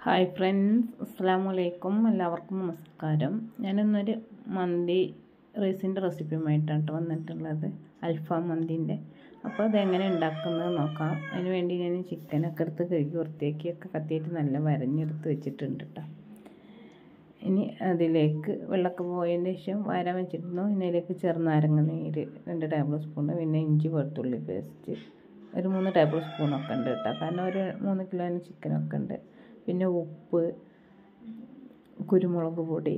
Hi friends, അസ്സലാമലൈക്കും. എല്ലാവർക്കും നമസ്കാരം. ഞാനിന്നൊരു മന്തി റൈസിൻ്റെ റെസിപ്പിയുമായിട്ടാണ് വന്നിട്ടുള്ളത്, അൽഫാം മന്തിൻ്റെ. അപ്പോൾ അതെങ്ങനെ ഉണ്ടാക്കുന്നത് നോക്കാം. അതിന് വേണ്ടി ഞാൻ ചിക്കനൊക്കെ എടുത്ത് കഴുകി വൃത്തിയാക്കിയൊക്കെ കത്തിയിട്ട് നല്ല വരഞ്ഞെടുത്ത് വെച്ചിട്ടുണ്ട് കേട്ടോ. ഇനി അതിലേക്ക് വെള്ളമൊക്കെ പോയതിന് ശേഷം വര വെച്ചിരുന്നു. ഇതിലേക്ക് ചെറുനാരങ്ങ നീര് 2 ടേബിൾ സ്പൂണ്, പിന്നെ ഇഞ്ചി വെളുത്തുള്ളി പേസ്റ്റ് ഒരു 3 ടേബിൾ സ്പൂണൊക്കെ ഉണ്ട് കേട്ടോ. കാരണം ഒരു 3 കിലോന് ചിക്കനൊക്കെ ഉണ്ട്. പിന്നെ ഉപ്പ്, കുരുമുളക് പൊടി.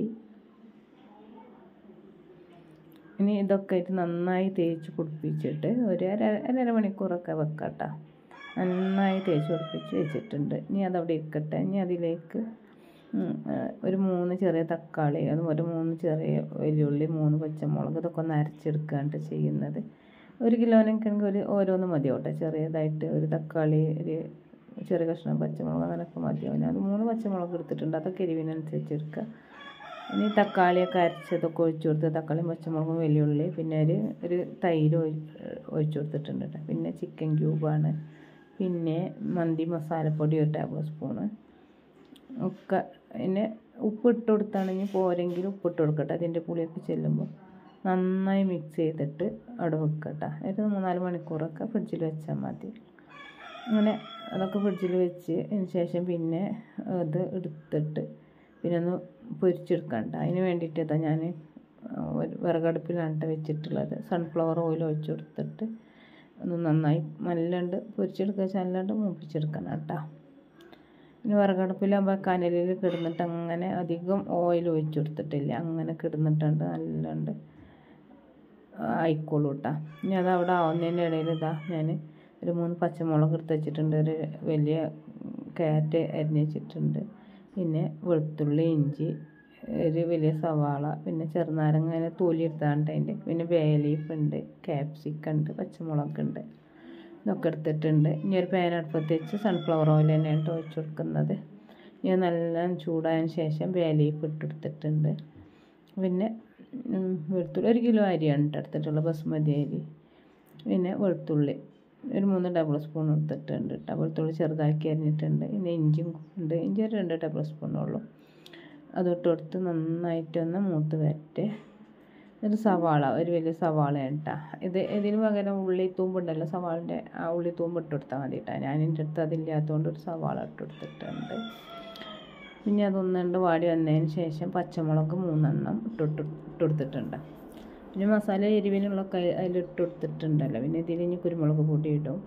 ഇനി ഇതൊക്കെ ആയിട്ട് നന്നായി തേച്ച് പിടിപ്പിച്ചിട്ട് ഒരു അര മണിക്കൂറൊക്കെ വെക്കാം കേട്ടോ. നന്നായി തേച്ച് പിടിപ്പിച്ച് വെച്ചിട്ടുണ്ട്. ഇനി അതവിടെ ഇരിക്കട്ടെ. ഇനി അതിലേക്ക് ഒരു 3 ചെറിയ തക്കാളി, അതുപോലെ 3 ചെറിയ വെല്ലുള്ളി, 3 പച്ചമുളക്, ഇതൊക്കെ ഒന്ന് അരച്ചെടുക്കുകയാണ് ചെയ്യുന്നത്. 1 കിലോനൊക്കെയാണെങ്കിൽ ഓരോന്ന് മതിയാവട്ടെ. ചെറിയതായിട്ട് ഒരു തക്കാളി, ഒരു ചെറിയ കഷ്ണം പച്ചമുളക്, അങ്ങനെയൊക്കെ മതിയാവും. ഞാൻ 3 പച്ചമുളക് എടുത്തിട്ടുണ്ട്. അതൊക്കെ എരിവിനനുസരിച്ച് എടുക്കുക. ഇനി തക്കാളിയൊക്കെ അരച്ചതൊക്കെ ഒഴിച്ചു കൊടുത്ത്, തക്കാളിയും പച്ചമുളകും വെല്ലുള്ളി, പിന്നെ ഒരു തൈര് ഒഴിച്ചു കൊടുത്തിട്ടുണ്ട് കേട്ടോ. പിന്നെ ചിക്കൻ ക്യൂബാണ്, പിന്നെ മന്തി മസാലപ്പൊടി 1 ടേബിൾ സ്പൂണ് ഒക്കെ. പിന്നെ ഉപ്പ് ഇട്ട് കൊടുത്താണെങ്കിൽ പോരെങ്കിൽ ഉപ്പിട്ട് കൊടുക്കട്ടെ. അതിൻ്റെ പുളിയൊക്കെ ചെല്ലുമ്പോൾ നന്നായി മിക്സ് ചെയ്തിട്ട് അവിടെ വെക്കട്ടെ. ഒരു 3-4 മണിക്കൂറൊക്കെ ഫ്രിഡ്ജിൽ വെച്ചാൽ മതി. അങ്ങനെ അതൊക്കെ ഫ്രിഡ്ജിൽ വെച്ചതിന് ശേഷം പിന്നെ അത് എടുത്തിട്ട് പിന്നെ ഒന്ന് പൊരിച്ചെടുക്കണ്ട. അതിന് വേണ്ടിയിട്ട് ഞാൻ ഒരു വിറകടുപ്പിലാണ് വെച്ചിട്ടുള്ളത്. സൺഫ്ലവർ ഓയിൽ ഒഴിച്ച് കൊടുത്തിട്ട് ഒന്ന് നന്നായി നല്ലണ്ട് പൊരിച്ചെടുക്കുക, നല്ലണ്ട് മൂപ്പിച്ചെടുക്കണം കേട്ടോ. പിന്നെ വിറകടുപ്പിലാകുമ്പോൾ കനലിൽ കിടന്നിട്ട് അങ്ങനെ അധികം ഓയിൽ ഒഴിച്ച് കൊടുത്തിട്ടില്ല, അങ്ങനെ കിടന്നിട്ടുണ്ട് നല്ലണ്ട് ആയിക്കോളൂ കേട്ടോ. ഇനി അതവിടെ ആവുന്നതിൻ്റെ ഇടയിൽ ഞാൻ ഒരു 3 പച്ചമുളക് എടുത്ത് വെച്ചിട്ടുണ്ട്. ഒരു വലിയ ക്യാരറ്റ് അരിഞ്ഞ് വെച്ചിട്ടുണ്ട്. പിന്നെ വെളുത്തുള്ളി, ഇഞ്ചി, ഒരു വലിയ സവാള, പിന്നെ ചെറുനാരങ്ങ അങ്ങനെ തൊലി എടുത്താണ്ട് അതിൻ്റെ, പിന്നെ ബേ ലീഫ് ഉണ്ട്, ക്യാപ്സിക്കം ഉണ്ട്, പച്ചമുളക് ഉണ്ട്, ഇതൊക്കെ എടുത്തിട്ടുണ്ട്. ഇനി ഒരു പാൻ അടുപ്പത്ത് വെച്ച് സൺഫ്ലവർ ഓയിൽ തന്നെയാണ് ഒഴിച്ച് കൊടുക്കുന്നത്. ഇനി നല്ല ചൂടായതിന് ശേഷം ബേ ലീഫ് ഇട്ടെടുത്തിട്ടുണ്ട്. പിന്നെ വെളുത്തുള്ളി 1 കിലോ അരിയാണ് എടുത്തിട്ടുള്ളത്, ബസുമതി അരി. പിന്നെ വെളുത്തുള്ളി ഒരു 3 ടേബിൾ സ്പൂൺ എടുത്തിട്ടുണ്ട് കേട്ടോ. വെളുത്തുള്ളി ചെറുതാക്കി അരിഞ്ഞിട്ടുണ്ട്. പിന്നെ ഇഞ്ചിയും ഉണ്ട്, ഇഞ്ചി ഒരു 2 ടേബിൾ സ്പൂണുള്ളൂ. അതിട്ട് കൊടുത്ത് നന്നായിട്ടൊന്ന് മൂത്ത് വരട്ടെ. ഒരു സവാള, ഒരു വലിയ സവാളയാണ് കേട്ടോ. ഇതിന് പകരം ഉള്ളി തൂമ്പുണ്ടല്ലോ, സവാളിൻ്റെ ആ ഉള്ളി തൂമ്പ് ഇട്ട് കൊടുത്താൽ മതി കേട്ടോ. ഞാൻ എൻ്റെ അടുത്ത് അതില്ലാത്തതുകൊണ്ട് ഒരു സവാള ഇട്ട് കൊടുത്തിട്ടുണ്ട്. പിന്നെ അതൊന്നുണ്ട് വാടി വന്നതിന് ശേഷം പച്ചമുളക് 3 എണ്ണം ഇട്ട് കൊടുത്തിട്ടുണ്ട്. പിന്നെ മസാല എരിവിനുള്ളൊക്കെ അതിലിട്ട് കൊടുത്തിട്ടുണ്ടല്ലോ. പിന്നെ ഇതിലിനി കുരുമുളക് പൊടി ഇടും.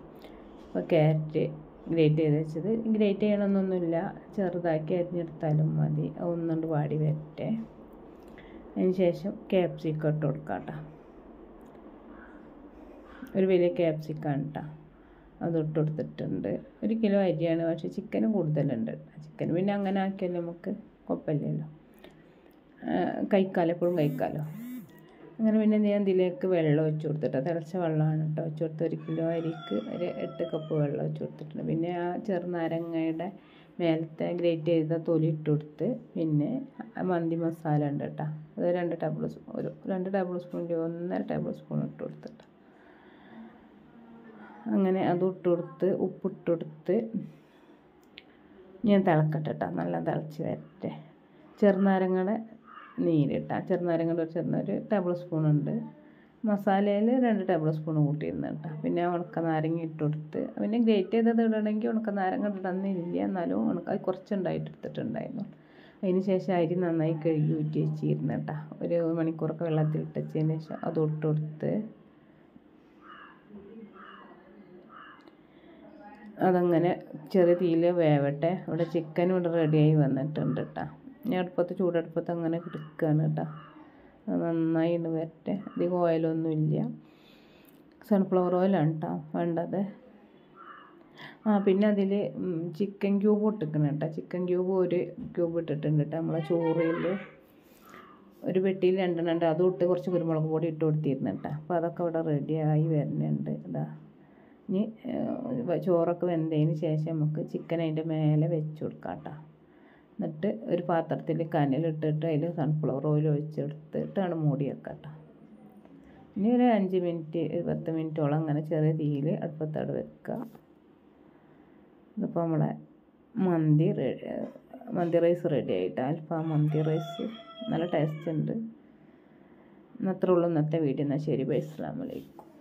അപ്പോൾ ക്യാരറ്റ് ഗ്രേറ്റ് ചെയ്ത് വെച്ചത്, ഗ്രേറ്റ് ചെയ്യണമെന്നൊന്നുമില്ല, ചെറുതാക്കി അരിഞ്ഞെടുത്താലും മതി. ഒന്നുകൊണ്ട് വാടി വരട്ടെ. അതിന് ശേഷം ക്യാപ്സിക്കം ഇട്ട് കൊടുക്കാം കേട്ടോ. ഒരു വലിയ ക്യാപ്സിക്കം കേട്ടോ, അതിട്ട് കൊടുത്തിട്ടുണ്ട്. 1 കിലോ അരിയാണ്, പക്ഷേ ചിക്കന് കൂടുതലുണ്ട്. ചിക്കൻ പിന്നെ അങ്ങനെ ആക്കിയാലും നമുക്ക് കുഴപ്പമില്ലല്ലോ, കഴിക്കാമല്ലോ, എപ്പോഴും കഴിക്കാമല്ലോ. അങ്ങനെ പിന്നെ ഞാൻ ഇതിലേക്ക് വെള്ളം ഒഴിച്ച് കൊടുത്തിട്ട്, തിളച്ച വെള്ളമാണ് കേട്ടോ ഒഴിച്ച് കൊടുത്ത്. 1 കിലോ അരിക്ക് ഒരു 8 കപ്പ് വെള്ളം ഒഴിച്ച് കൊടുത്തിട്ടുണ്ട്. പിന്നെ ആ ചെറുനാരങ്ങയുടെ മേലത്തെ ഗ്രേറ്റ് ചെയ്ത തൊലി ഇട്ട് കൊടുത്ത്. പിന്നെ മന്തി മസാല ഉണ്ട് കേട്ടോ, അത് 2 ടേബിൾ സ്പൂൺ, ഒരു 2 ടേബിൾ സ്പൂണിൻ്റെ 1.5 ടേബിൾ സ്പൂൺ ഇട്ട് കൊടുത്തിട്ട് അങ്ങനെ അതും ഇട്ട് കൊടുത്ത് ഉപ്പിട്ട് കൊടുത്ത് ഞാൻ തിളക്കട്ടെ കേട്ടോ. നല്ല തിളച്ച് വരട്ടെ. ചെറുനാരങ്ങയുടെ നീരിട്ടാൽ, ചെറുനാരങ്ങയുടെ ഒരു ടേബിൾ സ്പൂണുണ്ട്. മസാലയിൽ 2 ടേബിൾ സ്പൂൺ കൂട്ടിയിരുന്നു കേട്ടോ. പിന്നെ ഉണക്ക നാരങ്ങ ഇട്ട് കൊടുത്ത്, പിന്നെ ഗ്രേറ്റ് ചെയ്തത് ഇടണമെങ്കിൽ ഉണക്ക നാരങ്ങ ഇടണമെന്നില്ല, എന്നാലും അത് കുറച്ചുണ്ടായിട്ട് എടുത്തിട്ടുണ്ടായിരുന്നു. അതിന് ശേഷം അരി നന്നായി കഴുകി ഊറ്റി വെച്ചിരുന്നു കേട്ടോ. ഒരു മണിക്കൂറൊക്കെ വെള്ളത്തിൽ ഇട്ടതിന് ശേഷം അത് ഇട്ട് കൊടുത്ത് അതങ്ങനെ ചെറിയ തീയിൽ വേവട്ടെ. ഇവിടെ ചിക്കനും ഇവിടെ റെഡിയായി വന്നിട്ടുണ്ട് കേട്ടോ. ഞാൻ ചൂടടുപ്പത്ത് അങ്ങനെ കിടക്കുകയാണ് കേട്ടോ. അത് നന്നായി വരട്ടെ. അധികം ഓയിലൊന്നുമില്ല, സൺഫ്ലവർ ഓയിലാണ് കേട്ടോ വേണ്ടത്. പിന്നെ അതിൽ ചിക്കൻ ക്യൂബ് ഇട്ടിക്കണം കേട്ടോ. ചിക്കൻ ക്യൂബ് 1 ക്യൂബ് ഇട്ടിട്ടുണ്ട് കേട്ടോ. നമ്മളെ ചോറിൽ ഒരു പെട്ടിയിൽ 2 എണ്ണം ഉണ്ട്. അതും ഇട്ട് കുറച്ച് കുരുമുളക് പൊടി ഇട്ട് കൊടുത്തിരുന്നു കേട്ടോ. അപ്പോൾ അതൊക്കെ ഇവിടെ റെഡിയായി വരുന്നുണ്ട് ഇതാ. ഇനി ചോറൊക്കെ വെന്തതിന് ശേഷം നമുക്ക് ചിക്കൻ അതിൻ്റെ മേലെ വെച്ച് കൊടുക്കാം കേട്ടോ. എന്നിട്ട് ഒരു പാത്രത്തിൽ കനലിട്ടിട്ട് അതിൽ സൺഫ്ലവർ ഓയിൽ ഒഴിച്ചെടുത്തിട്ടാണ് മൂടി വെക്കുക കേട്ടോ. ഇനി ഒരു 5 മിനിറ്റ് 10 മിനിറ്റോളം അങ്ങനെ ചെറിയ തീയിൽ അടുപ്പത്തവിടെ വെക്കുക. ഇതിപ്പോൾ നമ്മളെ മന്തി മന്തി റൈസ് റെഡി ആയിട്ട്, അൽഫാം മന്തി റൈസ് നല്ല ടേസ്റ്റ് ഉണ്ട്. അത്രേ ഉള്ളൂ ഇന്നത്തെ വീഡിയോ. എന്നാൽ ശരി, ബൈ, അസ്സലാമു അലൈക്കും.